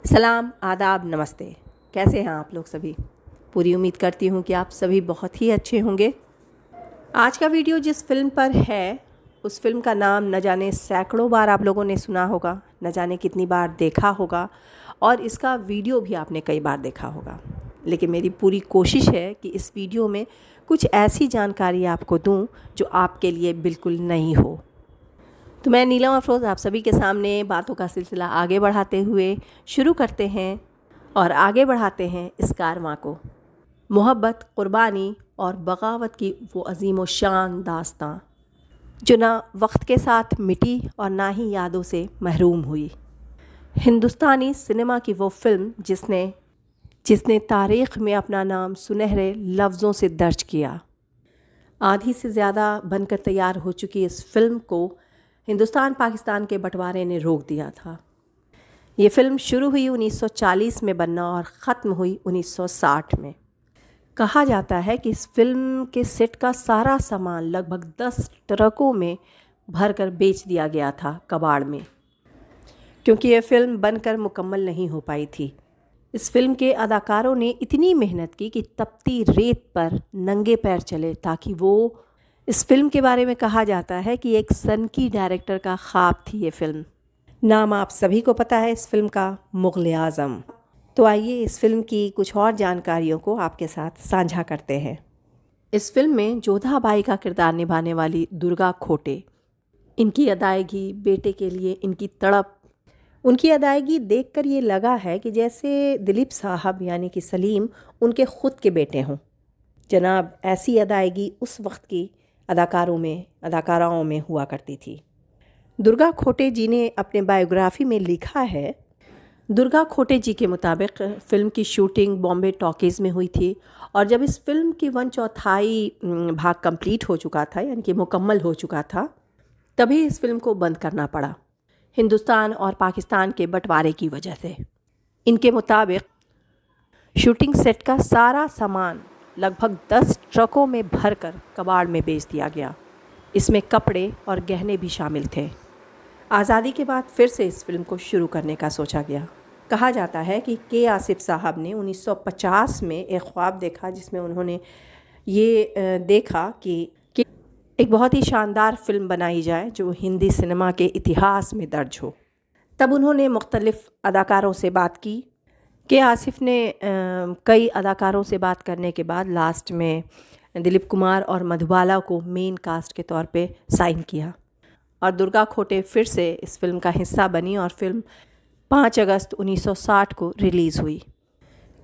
सलाम, आदाब, नमस्ते। कैसे हैं आप लोग सभी? पूरी उम्मीद करती हूँ कि आप सभी बहुत ही अच्छे होंगे। आज का वीडियो जिस फ़िल्म पर है, उस फ़िल्म का नाम न जाने सैकड़ों बार आप लोगों ने सुना होगा, न जाने कितनी बार देखा होगा और इसका वीडियो भी आपने कई बार देखा होगा। लेकिन मेरी पूरी कोशिश है कि इस वीडियो में कुछ ऐसी जानकारी आपको दूँ, जो आपके लिए बिल्कुल नई हो। तो मैं नीलम अफरोज़ आप सभी के सामने बातों का सिलसिला आगे बढ़ाते हुए शुरू करते हैं और आगे बढ़ाते हैं इस कारवां को। मोहब्बत, क़ुरबानी और बग़ावत की वो अज़ीम व शान दास्तां जो ना वक्त के साथ मिटी और ना ही यादों से महरूम हुई। हिंदुस्तानी सिनेमा की वो फ़िल्म जिसने तारीख़ में अपना नाम सुनहरे लफ्ज़ों से दर्ज किया। आधी से ज़्यादा बनकर तैयार हो चुकी इस फ़िल्म को हिंदुस्तान पाकिस्तान के बंटवारे ने रोक दिया था। ये फ़िल्म शुरू हुई 1940 में बनना और ख़त्म हुई 1960 में। कहा जाता है कि इस फ़िल्म के सेट का सारा सामान लगभग 10 ट्रकों में भरकर बेच दिया गया था कबाड़ में, क्योंकि ये फ़िल्म बनकर मुकम्मल नहीं हो पाई थी। इस फ़िल्म के अदाकारों ने इतनी मेहनत की कि तपती रेत पर नंगे पैर चले, ताकि वो इस फ़िल्म के बारे में कहा जाता है कि एक सनकी डायरेक्टर का ख्वाब थी ये फ़िल्म। नाम आप सभी को पता है इस फ़िल्म का, मुग़ल आज़म। तो आइए इस फ़िल्म की कुछ और जानकारियों को आपके साथ साझा करते हैं। इस फ़िल्म में जोधा बाई का किरदार निभाने वाली दुर्गा खोटे, इनकी अदायगी, बेटे के लिए इनकी तड़प, उनकी अदायगी देखकर ये लगा है कि जैसे दिलीप साहब यानी कि सलीम उनके ख़ुद के बेटे हों। जनाब, ऐसी अदायगी उस वक्त की अदाकाराओं में हुआ करती थी। दुर्गा खोटे जी ने अपने बायोग्राफ़ी में लिखा है, दुर्गा खोटे जी के मुताबिक फ़िल्म की शूटिंग बॉम्बे टॉकीज़ में हुई थी और जब इस फ़िल्म की 1/4 भाग कंप्लीट हो चुका था, यानी कि मुकम्मल हो चुका था, तभी इस फ़िल्म को बंद करना पड़ा, हिंदुस्तान और पाकिस्तान के बंटवारे की वजह से। इनके मुताबिक शूटिंग सेट का सारा सामान लगभग 10 ट्रकों में भरकर कबाड़ में बेच दिया गया। इसमें कपड़े और गहने भी शामिल थे। आज़ादी के बाद फिर से इस फ़िल्म को शुरू करने का सोचा गया। कहा जाता है कि के आसिफ साहब ने 1950 में एक ख्वाब देखा, जिसमें उन्होंने ये देखा कि एक बहुत ही शानदार फ़िल्म बनाई जाए जो हिंदी सिनेमा के इतिहास में दर्ज हो। तब उन्होंने मुख्तलिफ़ अदाकारों से बात की। के आसिफ ने कई अदाकारों से बात करने के बाद लास्ट में दिलीप कुमार और मधुबाला को मेन कास्ट के तौर पे साइन किया और दुर्गा खोटे फिर से इस फ़िल्म का हिस्सा बनी और फ़िल्म 5 अगस्त 1960 को रिलीज़ हुई।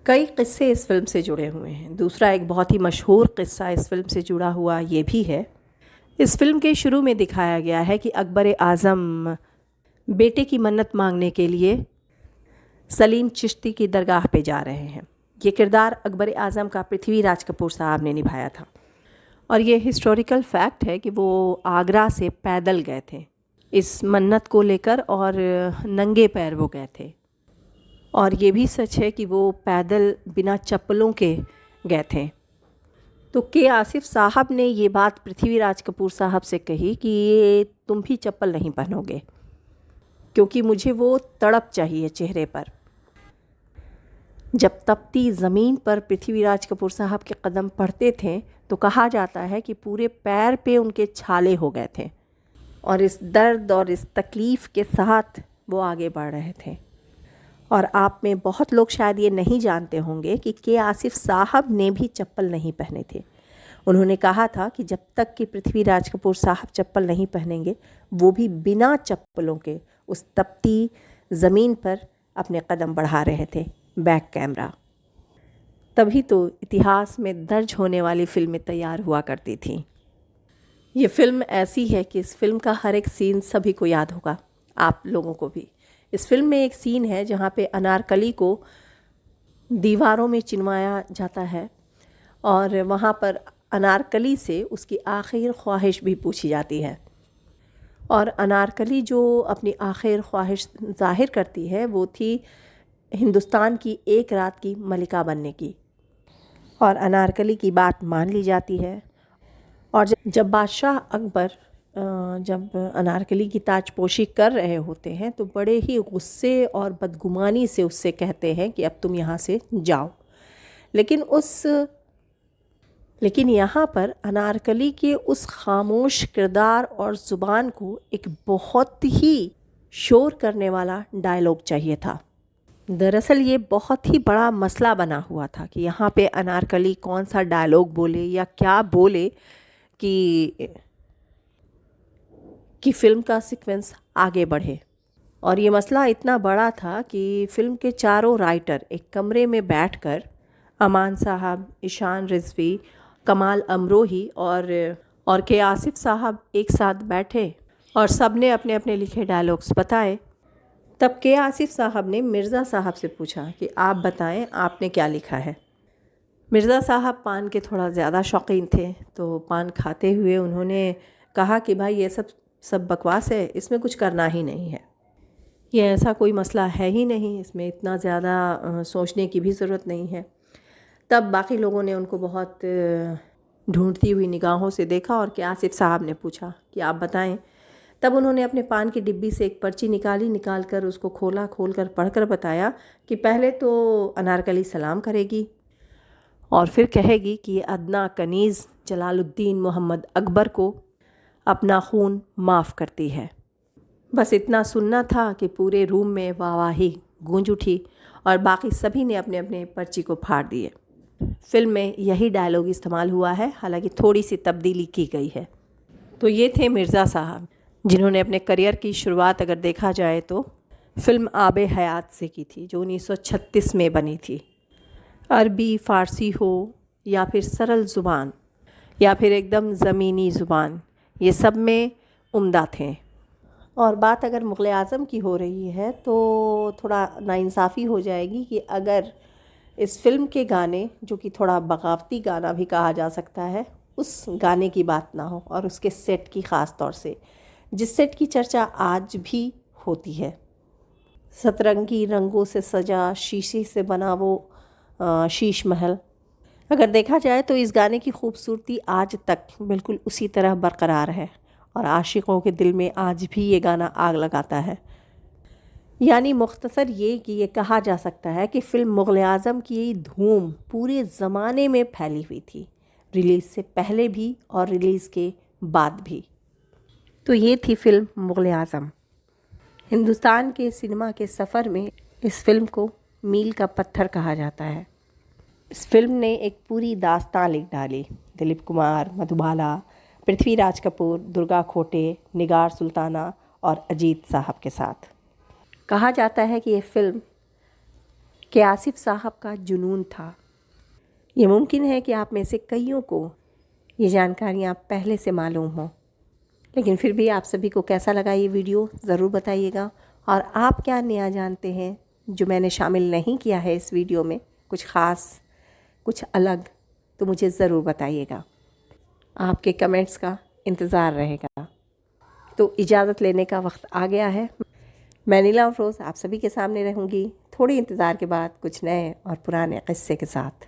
कई किस्से इस फ़िल्म से जुड़े हुए हैं। दूसरा एक बहुत ही मशहूर किस्सा इस फ़िल्म से जुड़ा हुआ ये भी है। इस फ़िल्म के शुरू में दिखाया गया है कि अकबर आज़म बेटे की मन्नत मांगने के लिए सलीम चिश्ती की दरगाह पे जा रहे हैं। ये किरदार अकबर आज़म का पृथ्वीराज कपूर साहब ने निभाया था और ये हिस्टोरिकल फैक्ट है कि वो आगरा से पैदल गए थे इस मन्नत को लेकर और नंगे पैर वो गए थे। और ये भी सच है कि वो पैदल बिना चप्पलों के गए थे। तो के आसिफ साहब ने ये बात पृथ्वीराज कपूर साहब से कही कि ये तुम भी चप्पल नहीं पहनोगे, क्योंकि मुझे वो तड़प चाहिए चेहरे पर। जब तपती ज़मीन पर पृथ्वीराज कपूर साहब के कदम पड़ते थे तो कहा जाता है कि पूरे पैर पे उनके छाले हो गए थे और इस दर्द और इस तकलीफ़ के साथ वो आगे बढ़ रहे थे। और आप में बहुत लोग शायद ये नहीं जानते होंगे कि के आसिफ साहब ने भी चप्पल नहीं पहने थे। उन्होंने कहा था कि जब तक कि पृथ्वीराज कपूर साहब चप्पल नहीं पहनेंगे, वो भी बिना चप्पलों के उस तपती ज़मीन पर अपने कदम बढ़ा रहे थे बैक कैमरा। तभी तो इतिहास में दर्ज होने वाली फ़िल्में तैयार हुआ करती थी। ये फ़िल्म ऐसी है कि इस फ़िल्म का हर एक सीन सभी को याद होगा, आप लोगों को भी। इस फ़िल्म में एक सीन है जहाँ पे अनारकली को दीवारों में चिनवाया जाता है और वहाँ पर अनारकली से उसकी आखिर ख्वाहिश भी पूछी जाती है और अनारकली जो अपनी आखिर ख्वाहिश ज़ाहिर करती है वो थी हिंदुस्तान की एक रात की मलिका बनने की, और अनारकली की बात मान ली जाती है। और जब बादशाह अकबर जब अनारकली की ताजपोशी कर रहे होते हैं तो बड़े ही गुस्से और बदगुमानी से उससे कहते हैं कि अब तुम यहाँ से जाओ। लेकिन यहाँ पर अनारकली के उस खामोश किरदार और ज़ुबान को एक बहुत ही शोर करने वाला डायलॉग चाहिए था। दरअसल ये बहुत ही बड़ा मसला बना हुआ था कि यहाँ पे अनारकली कौन सा डायलॉग बोले या क्या बोले कि फ़िल्म का सीक्वेंस आगे बढ़े। और ये मसला इतना बड़ा था कि फ़िल्म के चारों राइटर एक कमरे में बैठकर अमान साहब, ईशान रिजवी, कमाल अमरोही और के आसिफ साहब एक साथ बैठे और सब ने अपने अपने लिखे डायलॉग्स बताए। तब के आसिफ साहब ने मिर्ज़ा साहब से पूछा कि आप बताएं आपने क्या लिखा है। मिर्ज़ा साहब पान के थोड़ा ज़्यादा शौकीन थे, तो पान खाते हुए उन्होंने कहा कि भाई ये सब बकवास है, इसमें कुछ करना ही नहीं है, ये ऐसा कोई मसला है ही नहीं, इसमें इतना ज़्यादा सोचने की भी ज़रूरत नहीं है। तब बाकी लोगों ने उनको बहुत ढूंढती हुई निगाहों से देखा और के आसिफ साहब ने पूछा कि आप बताएं। तब उन्होंने अपने पान की डिब्बी से एक पर्ची निकाल कर उसको खोलकर पढ़कर बताया कि पहले तो अनारकली सलाम करेगी और फिर कहेगी कि अदना कनीज़ जलालुद्दीन मोहम्मद अकबर को अपना खून माफ़ करती है। बस इतना सुनना था कि पूरे रूम में वाहवाही गूंज उठी और बाकी सभी ने अपने अपने पर्ची को फाड़ दिए। फिल्म में यही डायलॉग इस्तेमाल हुआ है, हालांकि थोड़ी सी तब्दीली की गई है। तो ये थे मिर्ज़ा साहब, जिन्होंने अपने करियर की शुरुआत अगर देखा जाए तो फ़िल्म आब हयात से की थी, जो 1936 में बनी थी। अरबी, फ़ारसी हो या फिर सरल ज़ुबान या फिर एकदम ज़मीनी ज़ुबान, ये सब में उम्दा थे। और बात अगर मुग़ल आज़म की हो रही है तो थोड़ा नाइंसाफ़ी हो जाएगी कि अगर इस फिल्म के गाने, जो कि थोड़ा बगावती गाना भी कहा जा सकता है, उस गाने की बात ना हो और उसके सेट की ख़ास तौर से, जिस सेट की चर्चा आज भी होती है। सतरंगी रंगों से सजा शीशे से बना वो शीश महल। अगर देखा जाए तो इस गाने की खूबसूरती आज तक बिल्कुल उसी तरह बरकरार है और आशिकों के दिल में आज भी ये गाना आग लगाता है। यानी मुख्तसर ये कि ये कहा जा सकता है कि फ़िल्म मुग़ल आज़म की धूम पूरे ज़माने में फैली हुई थी, रिलीज़ से पहले भी और रिलीज़ के बाद भी। तो ये थी फ़िल्म मुग़ल आज़म। हिंदुस्तान के सिनेमा के सफ़र में इस फ़िल्म को मील का पत्थर कहा जाता है। इस फिल्म ने एक पूरी दास्तान लिख डाली, दिलीप कुमार, मधुबाला, पृथ्वीराज कपूर, दुर्गा खोटे, निगार सुल्ताना और अजीत साहब के साथ। कहा जाता है कि ये फ़िल्म के आसिफ साहब का जुनून था। ये मुमकिन है कि आप में से कईयों को ये जानकारियाँ पहले से मालूम हों, लेकिन फिर भी आप सभी को कैसा लगा ये वीडियो ज़रूर बताइएगा। और आप क्या नया जानते हैं जो मैंने शामिल नहीं किया है इस वीडियो में, कुछ ख़ास, कुछ अलग, तो मुझे ज़रूर बताइएगा। आपके कमेंट्स का इंतज़ार रहेगा। तो इजाज़त लेने का वक्त आ गया है। मैं नीला अफरोज़ आप सभी के सामने रहूँगी थोड़ी इंतज़ार के बाद कुछ नए और पुराने क़िस्से के साथ।